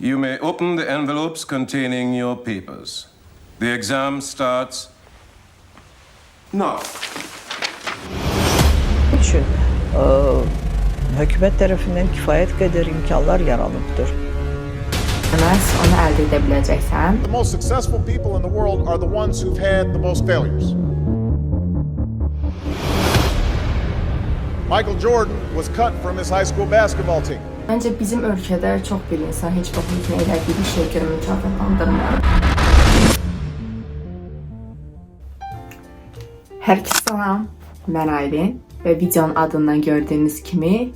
You may open the envelopes containing your papers. The exam starts now. Üçün hökumət tərəfindən kifayət qədər imkanlar yaranıbdır. Onu əldə edə biləcəksən. The most successful people in the world are the ones who've had the most failures. Michael Jordan was cut from his high school basketball team. Məncə bizim ölkədə çox bir insan heç vaxt üzünə elədiyi bir şey görə mükafatlandırmır. Hər kəsə salam, mən Aylin və videonun adından gördüyünüz kimi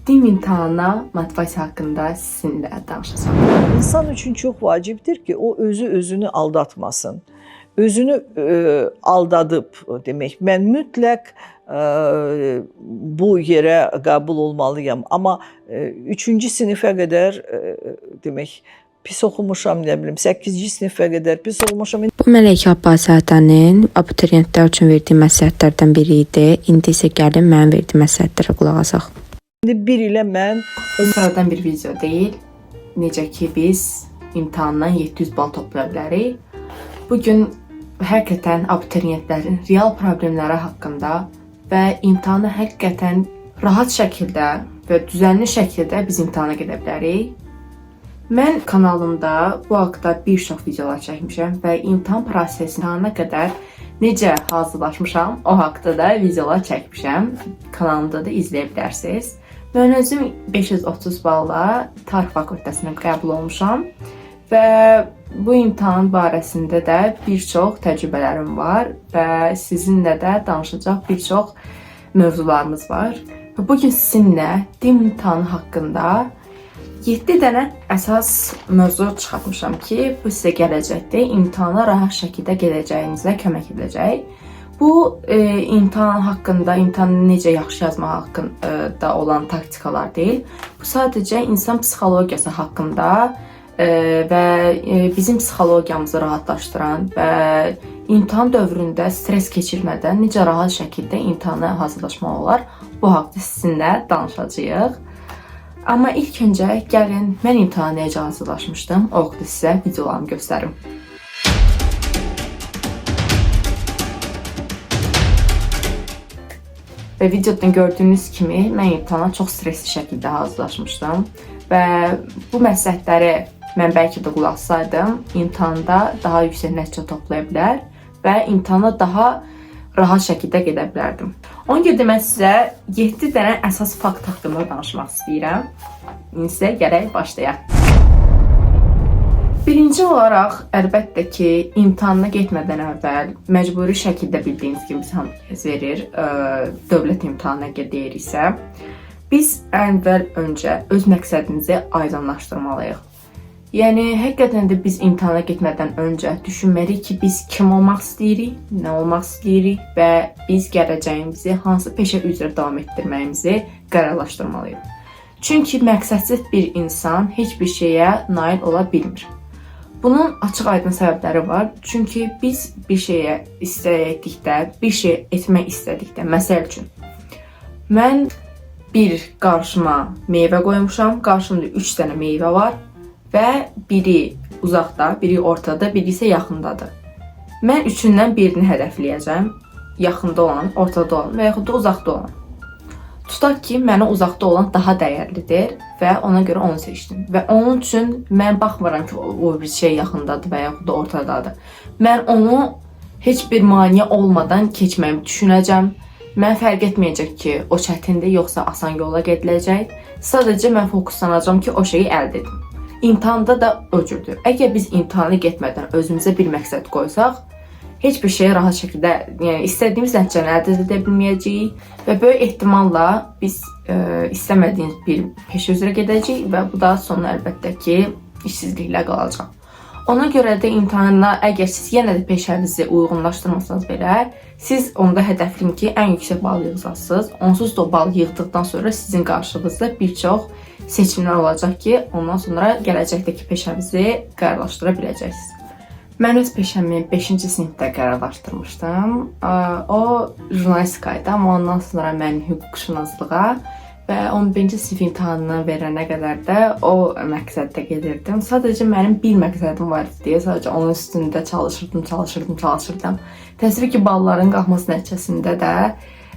din imtahanına motivasiya haqqında sizinlə danışacağam. İnsan üçün çox vacibdir ki, o özünü aldatmasın. Özünü aldadıb demək. Mən mütləq bu yerə qəbul olmalıyam. Amma 3-cü sinifə qədər demək, pis oxumuşam, nə bilim, 8-ci sinifə qədər pis oxumuşam. Bu Mələkə Abbaszadanın abituriyentlər üçün verdiyi məsləhətlərdən biri idi. İndi isə gəlin mənim verdiyim məsləhətlərə qulaq asaq. İndi bir ilə mən Sıradan bir video deyil. Necə ki biz imtahandan 700 bal toplaya bilərik. Bugün həqiqətən abituriyentlərin real problemləri haqqında və imtahana həqiqətən rahat şəkildə və düzənli şəkildə biz imtahana gedə bilərik. Mən kanalımda bu haqda bir çox videolar çəkmişəm və imtahan prosesinə qədər necə hazırlaşmışam, o haqda da videolar çəkmişəm. Kanalımda da izləyə bilərsiniz. Mən özüm 530 balla Tarix Fakültəsinə qəbul olmuşam və bu imtahan barəsində də bir çox təcrübələrim var və sizinlə də danışacaq bir çox mövzularımız var. Bugün sizinlə din imtahanı haqqında 7 dənə əsas mövzu çıxartmışam ki, bu sizə gələcəkdə imtahana rahat şəkildə gedəcəyinizə kömək edəcək. Bu imtahan haqqında, imtahanı necə yaxşı yazmaq haqqında olan taktikalar deyil. Bu sadəcə insan psixologiyası haqqında və bizim psixologiyamızı rahatlaşdıran və imtahan dövründə stres keçirmədən necə rahat şəkildə imtahana hazırlaşmaq olar, bu haqda sizinlə danışacağıq. Amma ilk öncə gəlin mən imtahana necə hazırlaşmışdım, o haqda sizə videolarımı göstərim. Və videodan gördüyünüz kimi mən imtahana çox stresli şəkildə hazırlaşmışdım və bu məsləhətləri mən bəlkə də qulaq assaydım, imtahanda daha yüksək nəticə toplaya bilər və imtahana daha rahat şəkildə gedə bilərdim. Ona görə də mən sizə 7 dənə əsas fakt haqqında danışmaq istəyirəm. İndi isə gərək başlayaq. Birinci olaraq, əlbəttə ki, imtahanına getmədən əvvəl məcburi şəkildə bildiyiniz kimi biz verir, dövlət imtahanına gediriksə, biz əvvəl öncə öz məqsədimizi aydınlaşdırmalıyıq. Yəni, həqiqətən də biz imtahana getmədən öncə düşünməliyik ki, biz kim olmaq istəyirik, nə olmaq istəyirik və biz gələcəyimizi hansı peşə üzrə davam etdirməyimizi qərarlaşdırmalıyıq. Çünki məqsədsiz bir insan heç bir şeyə nail ola bilmir. Bunun açıq-aydın səbəbləri var. Çünki biz bir şeyə istədikdə, bir şey etmək istədikdə, məsəl üçün, mən bir qarşıma meyvə qoymuşam, qarşımda 3 dənə meyvə var və biri uzaqda, biri ortada, biri isə yaxındadır. Mən üçündən birini hədəfləyəcəm, yaxında olan, ortada olan və yaxud da uzaqda olan. Tutaq ki, mənə uzaqda olan daha dəyərlidir və ona görə onu seçdim. Və onun üçün mən baxmıram ki, o bir şey yaxındadır və yaxud da ortadadır. Mən onu heç bir maneə olmadan keçməyimi düşünəcəm. Mən fərq etməyəcək ki, o çətindir, yoxsa asan yola gediləcək. Sadəcə mən fokuslanacağam ki, o şeyi əldə edim. İmtahanda da o cürdür. Əgər biz imtahana getmədən özümüzə bir məqsəd qoysaq, heç bir şeyə rahat şəkildə, yəni istədiyimiz nəticəni əldə edə bilməyəcəyik və böyük ehtimalla biz istəmədiyimiz bir peşə üzrə gedəcəyik və bu da sonu əlbəttə ki, işsizliklə qalacaq. Ona görə də imtahanda əgər siz yenə də peşənizi uyğunlaşdırmasanız belə, siz onda hədəfləyin ki, ən yüksək bal yığasınız. Onsuz da o bal yığdıqdan sonra sizin qarşınızda bir çox seçimlər olacaq ki, ondan sonra gələcəkdəki peşənizi qərarlaşdıra biləcəksiniz. Mən öz peşəmi 5-ci sinifdə qərarlaşdırmışdım. O jurnalistika idi, amma ondan sonra mən hüquqşünaslığa və 11-ci sinif imtahanını verənə qədər də o məqsəddə gedirdim. Sadəcə mənim bir məqsədim var idi. Sadəcə onun üstündə çalışırdım. Təəssüf ki, balların qalxması nəticəsində də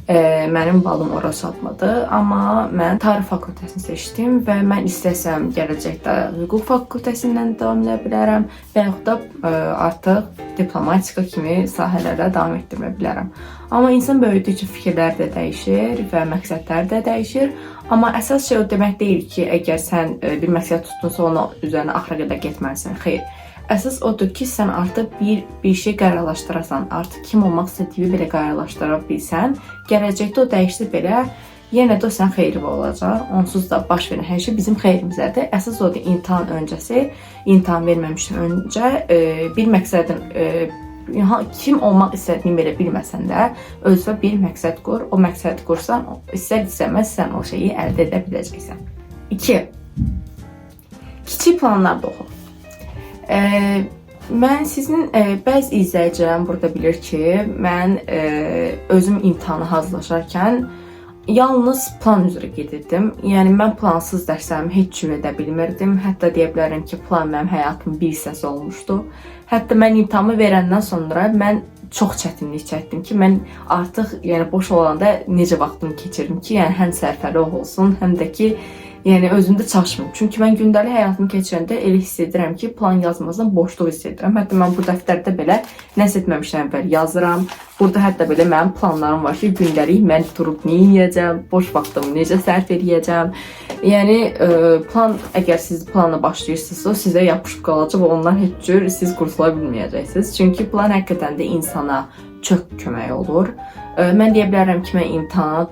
mənim balım ora çatmadı. Amma mən tarix fakültəsini seçdim və mən istəsəm gələcəkdə hüquq fakültəsindən davam edə bilərəm və yaxud da artıq diplomatika kimi sahələrə davam etdirə bilərəm. Amma insan böyüdükcə fikirlər də dəyişir və məqsədlər də dəyişir. Amma əsas şey o demək deyil ki, əgər sən bir məqsəd tutdunsa, onun üzərinə axıra qədər getməlisən. Xeyr. Əsas odur ki, sən artıq bir şey qərarlaşdırasan, artıq kim olmaq istədiyini belə qərarlaşdıra bilsən, gələcəkdə o dəyişsə belə, yenə də o sən xeyri olacaq. Onsuz da baş verən hər şey bizim xeyrimizədir. Əsas odur imtahan öncəsi, imtahan verməmişdən öncə bir məqsədin kim olmaq istədiyini belə bilməsən də özünə bir məqsəd qur. O məqsədi qursan, istər-istəməz sən o şeyi əldə edə biləcəksən. 2. Kiçik planlar doğur. Mən sizin bəzi izləyicilərim burada bilir ki, mən özüm imtahana hazırlaşarkən yalnız plan üzrə gedirdim. Yəni mən plansız dərslərimi heç cür edə bilmirdim. Hətta deyə bilərəm ki, plan mənim həyatımın bir hissəsi olmuşdu. Hətta mən imtahanı verəndən sonra mən çox çətinlik çəkdim ki, mən artıq boş olanda necə vaxtımı keçirdim ki, həm sərfəli olsun, həm də ki, özümdə çalışmıyorum. Çünki mən gündəlik həyatımı keçirəndə elə hiss edirəm ki, plan yazmazdan boşluq hiss edirəm. Hətta mən bu dəftərdə belə nəsə etməmişdən əvvəl yazıram. Burada hətta belə mənim planlarım var ki, gündəlik mən durub nə yeyəcəm, boş vaxtımı necə sərf edəcəm. Plan, əgər siz planla başlayırsınızsa, sizə yapışıb qalacaq və ondan heç cür siz qurtula bilməyəcəksiniz. Çünki plan həqiqətən də insana çox kömək olur. Mən deyə bilərəm ki, mən imtahana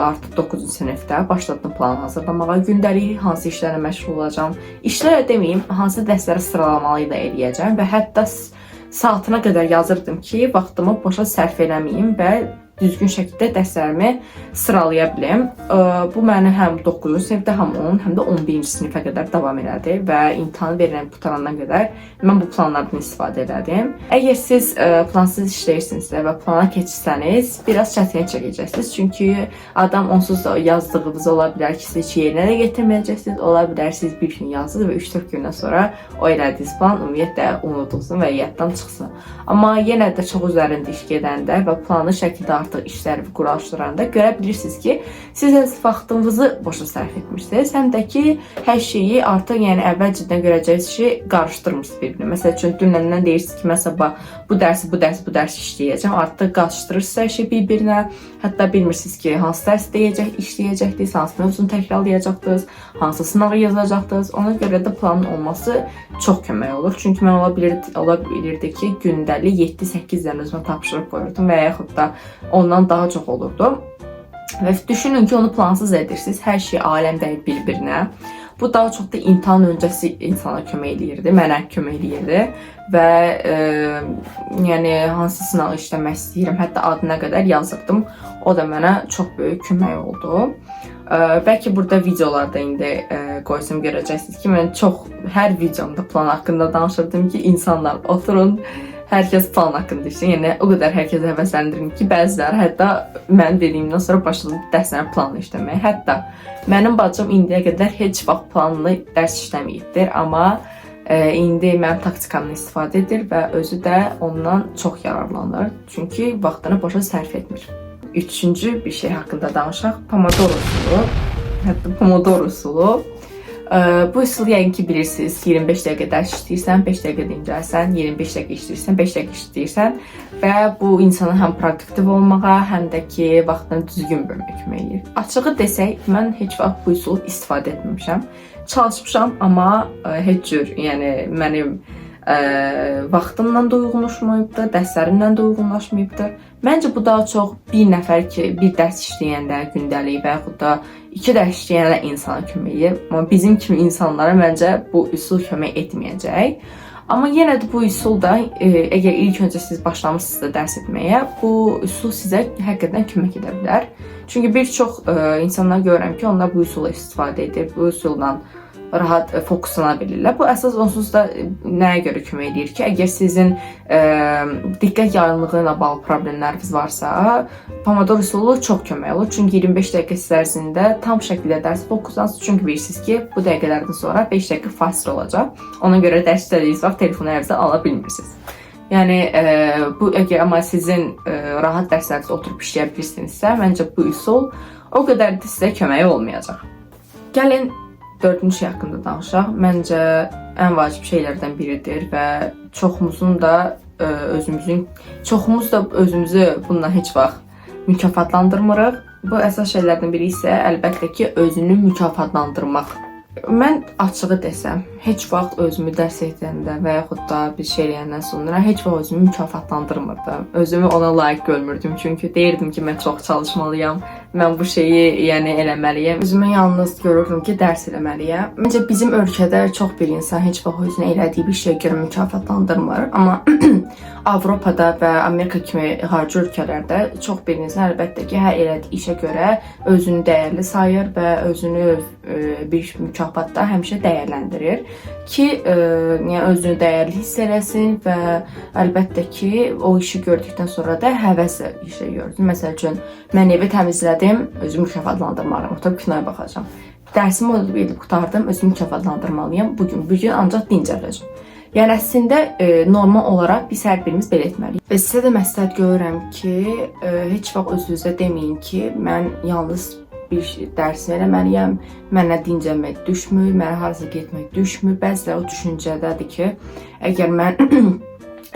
artıq 9-cu sinifdə başladım plan hazırlamağa. Gündəlik hansı işlərlə məşğul olacağam. İşlərə deməyim, hansı dərsləri sıralamalıyı da eləyəcəm və hətta saatına qədər yazırdım ki, vaxtımı boşa sərf eləməyim və düzgün şəkildə dərslərimi sıralaya bilim. Bu məni həm 9-cu sinifdə, həm 10, həm də 11-ci sinifə qədər davam elədi və imtahanı verilən qutarandan qədər mən bu planlardan istifadə elədim. Əgər siz plansız işləyirsinizsə və plana keçirsəniz, biraz çətinlik çəkəcəksiniz. Çünki adam onsuz da yazdığınız ola bilər ki, siz yerinə də getirməyəcəksiniz. Ola bilər siz bir gün yazdınız və 3-4 gündən sonra o elədiyiniz plan ümumiyyətlə unudulsun və yaddan çıxsın. Amma yenə də çox üzərində iş gedəndə və planlı şəkildə artıq işləri quraşdıranda görə bilirsiniz ki, siz öz vaxtınızı boşa sərf etmirsiniz. Həm də ki, hər şeyi artıq əvvəlcədən görəcəyiz ki, qarışdırmırsınız bir-birinə. Məsəl üçün, dünəndən deyirsiniz ki, məsələn, bu dərsi işləyəcəm. Artıq qarışdırırsınız hər şey bir-birinə. Hətta bilmirsiniz ki, hansı dərsi işləyəcəkdiniz, hansı mövzunu təkrarlayacaqdınız, hansı sınağı yazacaqdınız. Ona görə də planın olması çox kömək olur. Çünki mən ola bilirdi ki, gündəlik 7-8 dənə özümə tapşırıb qoyurdum və yaxud da ondan daha çox olurdu. Və düşünün ki, onu plansız edirsiniz. Hər şey aləm dəyir bir-birinə. Bu daha çox da imtahan öncəsi insana kömək edirdi, mənə kömək edirdi və hansı sınağı işləmək istəyirəm, hətta adına qədər yazırdım. O da mənə çox böyük kömək oldu. Bəlkə burada videolarda indi qoysam görəcəksiniz ki, mən hər videomda plan haqqında danışırdım ki, insanlar oturun, hər kəs plan haqqında işləyir. Yəni o qədər hər kəsə həvəsləndirim ki, bəziləri hətta mən dediyimdən sonra başladı dərslərin planını işləməyə. Hətta mənim bacım indiyə qədər heç vaxt planlı dərs işləməyibdir, amma indi mənim taktikamdan istifadə edir və özü də ondan çox yararlanır. Çünki vaxtını boşa sərf etmir. Üçüncü bir şey haqqında danışaq. Pomodoro usulu. Hətta Pomodoro usulu. Bu üsulu yəqin ki bilirsiniz. 25 dəqiqə dərs işləyirsən, 5 dəqiqə dincəlsən, 25 dəqiqə işləyirsən, 5 dəqiqə işləyirsən və bu insana həm produktiv olmağa, həm də ki vaxtını düzgün bölməyə kömək edir. Açığı desək, mən heç vaxt bu üsulu istifadə etməmişəm. Çalışmışam, amma heç cür, mənim vaxtımla da uyğunlaşmayıbdır, dərslərimlə də uyğunlaşmayıbdır. Məncə bu daha çox bir nəfər ki, bir dərs işləyəndə gündəlik və yaxud da 2 dərs işləyəndə insana kömək edir. Amma bizim kimi insanlara məncə bu üsul kömək etməyəcək. Amma yenə də bu üsul da, əgər ilk öncə siz başlamışsınızsa dərs etməyə, bu üsul sizə həqiqətən kömək edə bilər. Çünki bir çox insanlar görürəm ki, onlar bu üsulu istifadə edir, bu üsulla rahat fokuslana bilirlər. Bu əsas onsuz da nəyə görə kömək edir ki, əgər sizin diqqət yayınlığı ilə bağlı problemləriniz varsa, Pomodoro üsulu çox kömək olur. Çünki 25 dəqiqə ərzində tam şəkildə dərs fokuslansınız. Çünki bilirsiniz ki, bu dəqiqələrdən sonra 5 dəqiqə fasilə olacaq. Ona görə dərs işlədiyiniz vaxt telefonu əlinizə ala bilmirsiniz. Yəni bu əgər amma sizin rahat dərslərinizdə oturub işləyə bilirsinizsə, məncə bu üsul o qədər də sizə kömək olmayacaq. Gəlin 4-cü şey haqqında danışaq. Məncə ən vacib şeylərdən biridir və çoxumuz da özümüzü bundan heç vaxt mükafatlandırmırıq. Bu əsas şeylərdən biri isə əlbəttə ki, özünü mükafatlandırmaq. Mən açığı desəm, heç vaxt özümü dərs edəndə və yaxud da bir şey eləyəndən sonra heç vaxt özümü mükafatlandırmırdım. Özümü ona layiq görmürdüm. Çünki deyirdim ki, mən çox çalışmalıyam, mən bu şeyi eləməliyəm. Özümü yalnız görürdüm ki, dərs eləməliyəm. Məncə bizim ölkədə çox bir insan heç vaxt özünə elədiyi bir şeyə görə mükafatlandırmır. Amma Avropada və Amerika kimi xarici ölkələrdə çox bir insan əlbəttə ki, hər elədiyi işə görə özünü dəyərli sayır və özünü bir mükafatda həmişə dəyərləndirir ki, yəni özünü dəyərli hiss eləsin və əlbəttə ki, o işi gördükdən sonra da həvəslə işə gördüm. Məsəl üçün, mən evi təmizlədim, özümü mükafatlandırmalıyam, oturub kinoya baxacağam. Dərsimi edib qutardım, özümü mükafatlandırmalıyam. Bir gün ancaq dincələcəm. Yəni əslində normal olaraq biz hər birimiz belə etməliyik. Və sizə də məsləhət görürəm ki, heç vaxt özünüzə deməyin ki, mən yalnız bir dərs eləməliyəm, mənə dincəlmək düşmür, mənə harasa getmək düşmür. Bəziləri o düşüncədədir ki, əgər mən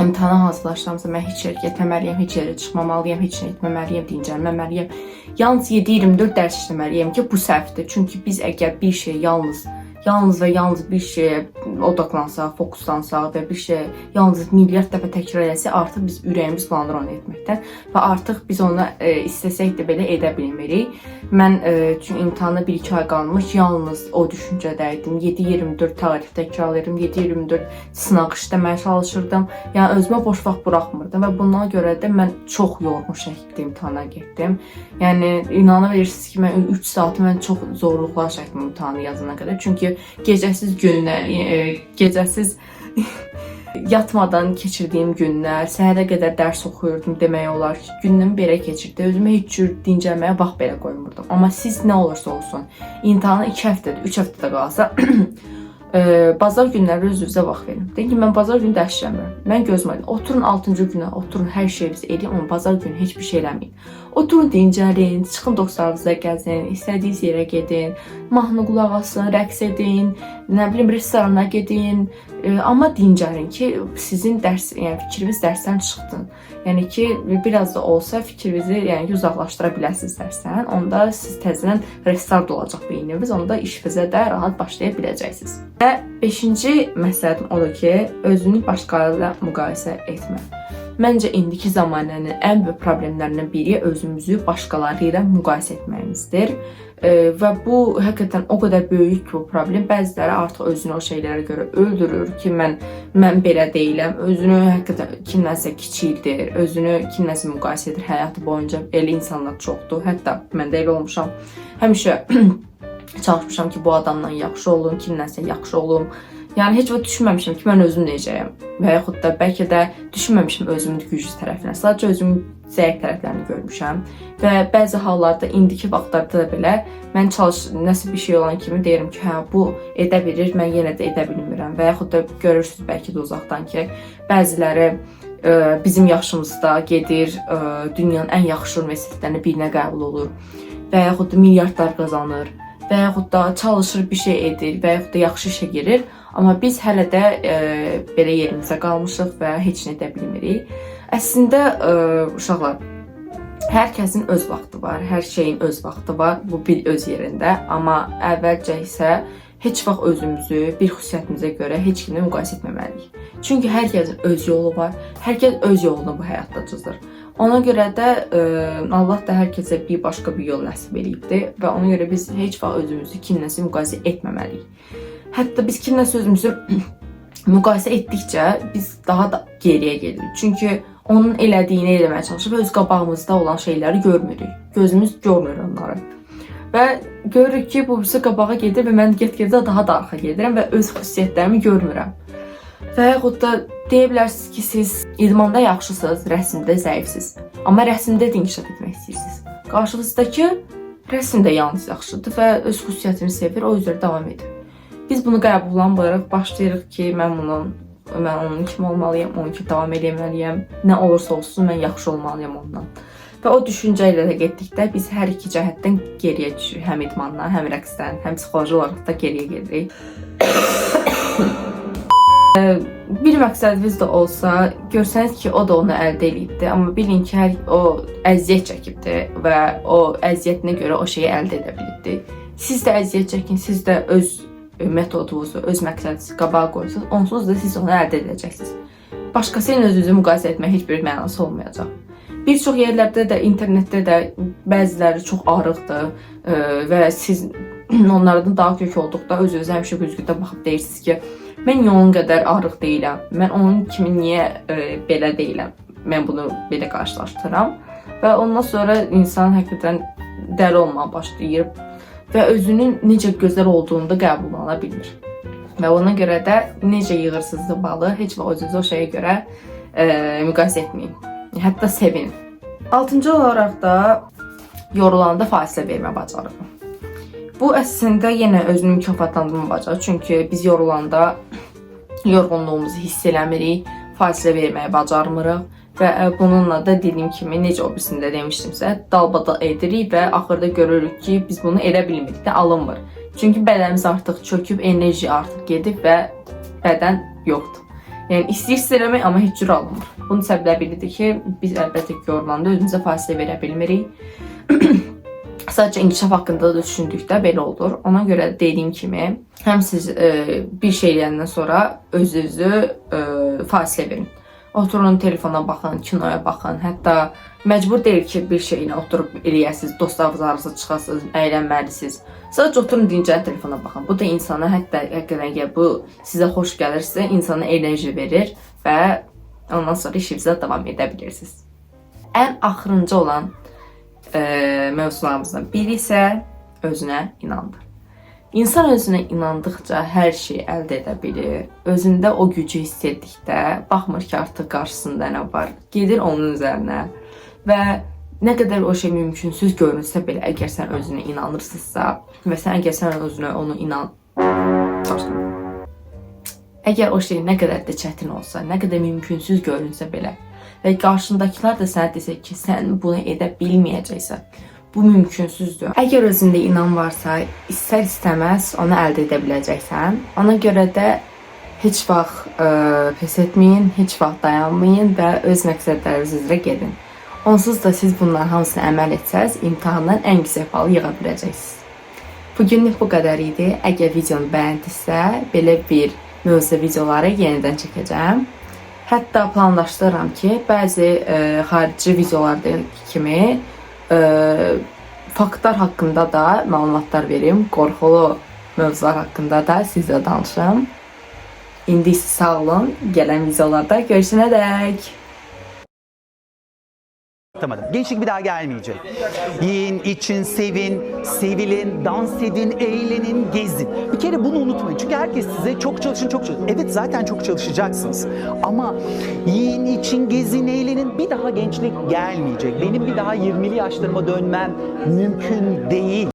imtahana hazırlaşıramsa, mən heç yerə getməməliyəm, heç yerə çıxmamalıyam, heç nə etməməliyəm, dincəlməməliyəm. Yalnız 7-24 dərs işləməliyəm ki, bu səhvdir. Çünki biz əgər bir şey yalnız bir şeyə odaklansaq, fokuslansaq və bir şey yalnız milyard dəfə təkrar eləsək, artıq biz ürəyimiz bulanır onu etməkdən və artıq biz onu istəsək də belə edə bilmirik. Mən çünki imtahana 1-2 ay qalmış yalnız o düşüncədəydim. 7-24 tarix təkrarlayırdım, 7-24 sınaq işləməyə çalışırdım. Yəni özümə boş vaxt buraxmırdım və bundan görə də mən çox yorğun şəkildə imtahana getdim. Yəni inana bilirsiniz ki, mən 3 saatı mən çox zorluqlar çəkdim imtahanı yazana qədər. Çünki gecəsiz günlər, gecəsiz yatmadan keçirdiyim günlər, səhərə qədər dərs oxuyurdum demək olar ki, günüm belə keçirdi. Özümə heç cür dincəlməyə vaxt belə qoymurdum. Amma siz nə olursa olsun, imtahana 2 həftədə, 3 həftədə qalsa, bazar günləri özünüzə vaxt verin. Deyin ki, mən bazar günü dərs işləmirəm. Mən gözləmirəm. Oturun 6-cı günə, oturun hər şeyinizi edin, amma bazar günü heç bir şey eləməyin. Oturun, dincəlin, çıxın dostlarınızla gəzin, istədiyiniz yerə gedin, mahnı qulaq asın, rəqs edin, nə bilim, restorana gedin. Amma dincəlin ki, sizin fikriniz dərsdən çıxdın. Yəni ki, biraz da olsa fikrinizi uzaqlaşdıra biləsiniz dərsdən. Onda siz təzədən restart olacaq beyniniz, onda işinizə də rahat başlaya biləcəksiniz. Və 5-ci məsləhətim odur ki, özünü başqalarıyla müqayisə etmə. Məncə indiki zamanənin ən böyük problemlərindən biri özümüzü başqaları ilə müqayisə etməyimizdir. Və bu həqiqətən o qədər böyük bu problem. Bəziləri artıq özünü o şeylərə görə öldürür ki, mən belə deyiləm. Özünü həqiqətən kimləsə kiçildir, özünü kimləsə müqayisə edir həyatı boyunca. Elə insanlar çoxdur. Hətta mən də elə olmuşam. Həmişə çalışmışam ki, bu adamdan yaxşı olum, kimləsə yaxşı olum. Yəni heç vaxt düşünməmişəm ki, mən özüm necəyəm və yaxud da bəlkə də düşünməmişəm özümün güclü tərəflərini. Sadəcə özümün zəif tərəflərini görmüşəm və bəzi hallarda indiki vaxtlarda da belə mən nəsə bir şey olan kimi deyirəm ki, hə bu edə bilir, mən yenə də edə bilmirəm və yaxud da görürsüz bəlkə də uzaqdan ki, bəziləri bizim yaşımızda gedir, dünyanın ən yaxşı universitetlərinə birinə qəbul olur və yaxud da milyardlar qazanır və yaxud da çalışır, bir şey edir və yaxud da yaxşı işə girir. Amma biz hələ də belə yerimizə qalmışıq və heç nə edə bilmirik. Əslində, uşaqlar, hər kəsin öz vaxtı var, hər şeyin öz vaxtı var, bu bir öz yerində. Amma əvvəlcə isə heç vaxt özümüzü bir xüsusiyyətimizə görə heç kimlə müqayisə etməməliyik. Çünki hər kəsin öz yolu var, hər kəs öz yolunu bu həyatda cızır. Ona görə də Allah da hər kəsə bir başqa bir yol nəsib edibdir və ona görə biz heç vaxt özümüzü kimləsə müqayisə etməməliyik. Hətta biz kimləsə özümüzü müqayisə etdikcə biz daha da geriyə gedirik. Çünki onun elədiyini eləməyə çalışıb öz qabağımızda olan şeyləri görmürük. Gözümüz görmür onları. Və görürük ki, bu birisi qabağa gedir və mən get-gedə daha da arxa gedirəm və öz xüsusiyyətlərimi görmürəm. Və yaxud da deyə bilərsiniz ki, siz idmanda yaxşısınız, rəsmdə zəifsiniz. Amma rəsmdə də inkişaf etmək istəyirsiniz. Qarşınızdakı rəsmdə yalnız yaxşıdır və öz xüsusiyyətini sevir, o üzrə davam edir. Biz bunu qəbullanmırıq, başlayırıq ki, mən onun kimi olmalıyam, onun kimi davam etməliyəm. Nə olursa olsun, mən yaxşı olmalıyam ondan. Və o düşüncə ilə də getdikdə biz hər iki cəhətdən geriyə düşürük. Həm idmandan, həm rəqsdən, həm psixoloji olaraq da geriyə gedirik. Bir məqsədiniz də olsa, görsəniz ki, o da onu əldə edibdir, amma bilin ki, o əziyyət çəkibdir və o əziyyətinə görə o şeyi əldə edə bilibdir. Siz də əziyyət çəkin, siz də öz metodunuzu, öz məqsədinizi qabağa qoyursunuz, onsuz da siz onu əldə edəcəksiniz. Başqası ilə özünüzü müqayisə etmək heç bir mənası olmayacaq. Bir çox yerlərdə də, internetdə də bəziləri çox arıqdır və siz onlardan daha kök olduqda öz-özünüzə həmişə güzgüdə baxıb deyirsiniz ki, mən onun qədər arıq deyiləm, mən onun kimi niyə belə deyiləm, mən bunu belə qarşılaşdıram və ondan sonra insan həqiqətən dəli olmağa başlayır və özünün necə gözəl olduğunu da qəbullana bilmir. Və ona görə də necə yığırsınız balı, heç vaxt özünüzü o şeyə görə müqayisə etməyin. Hətta sevinin. 6-cı olaraq da yorulanda fasilə vermə bacarığı. Bu əslində yenə özünü mükafatlandırma bacarığı. Çünki biz yorulanda yorğunluğumuzu hiss eləmirik, fasilə verməyi bacarmırıq və bununla da dediyim kimi, necə o birisində demişdimsə, dalbadal edirik və axırda görürük ki, biz bunu edə bilmirik də, alınmır. Çünki bədənimiz artıq çöküb, enerji artıq gedib və bədən yoxdur. Yəni istəyirsiniz eləmək, amma heç cür alınmır. Bunun səbəbləri biridir ki, biz əlbəttə ki, yorulanda özümüzə fasilə verə bilmirik. Sadəcə inkişaf haqqında da düşündükdə belə olur. Ona görə dediyim kimi, həm siz bir şey eləyəndən sonra özünüzü fasilə verin. Oturun, telefona baxın, kinoya baxın. Hətta məcbur deyil ki, bir şeylə oturub eləyəsiniz, dostlarınız arasında çıxasınız, əylənməlisiniz. Sadəcə oturun, dincəlin, telefona baxın. Bu da insana, hətta həqiqətən bu sizə xoş gəlirsə, insana enerji verir və ondan sonra işinizə davam edə bilirsiniz. Ən axırıncı olan mövzularımızdan biri isə özünə inandır. İnsan özünə inandıqca hər şeyi əldə edə bilir. Özündə o gücü hiss etdikdə, baxmır ki, artıq qarşısında nə var, gedir onun üzərinə və nə qədər o şey mümkünsüz görünsə belə, əgər sən özünə inanırsınızsa və sən əgər sən özünə onu əgər o şey nə qədər də çətin olsa, nə qədər mümkünsüz görünsə belə və qarşındakılar da sənə desə ki, sən bunu edə bilməyəcəksən, bu mümkünsüzdür. Əgər özündə inan varsa, istər-istəməz onu əldə edə biləcəksən. Ona görə də heç vaxt pes etməyin, heç vaxt dayanmayın və öz məqsədləriniz üzrə gedin. Onsuz da siz bunların hamısını əməl etsəz, imtahandan ən yüksək balı yığa biləcəksiniz. Bugünlük bu qədər idi. Əgər videonu bəyəndisə, belə bir mövzu videoları yenidən çəkəcəm. Hətta planlaşdırıram ki, bəzi xarici videolarda kimi faktlar haqqında da məlumatlar verim, qorxulu mövzular haqqında da sizlə danışım. İndi isə sağ olun, gələn videolarda görüşənədək. Gençlik bir daha gelmeyecek. Yiyin, için, sevin, sevilin, dans edin, eğlenin, gezin. Bir kere bunu unutmayın. Çünkü herkes size çok çalışın, çok çalışın. Evet, zaten çok çalışacaksınız. Ama yiyin, için, gezin, eğlenin. Bir daha gençlik gelmeyecek. Benim bir daha 20'li yaşlarıma dönmem mümkün değil.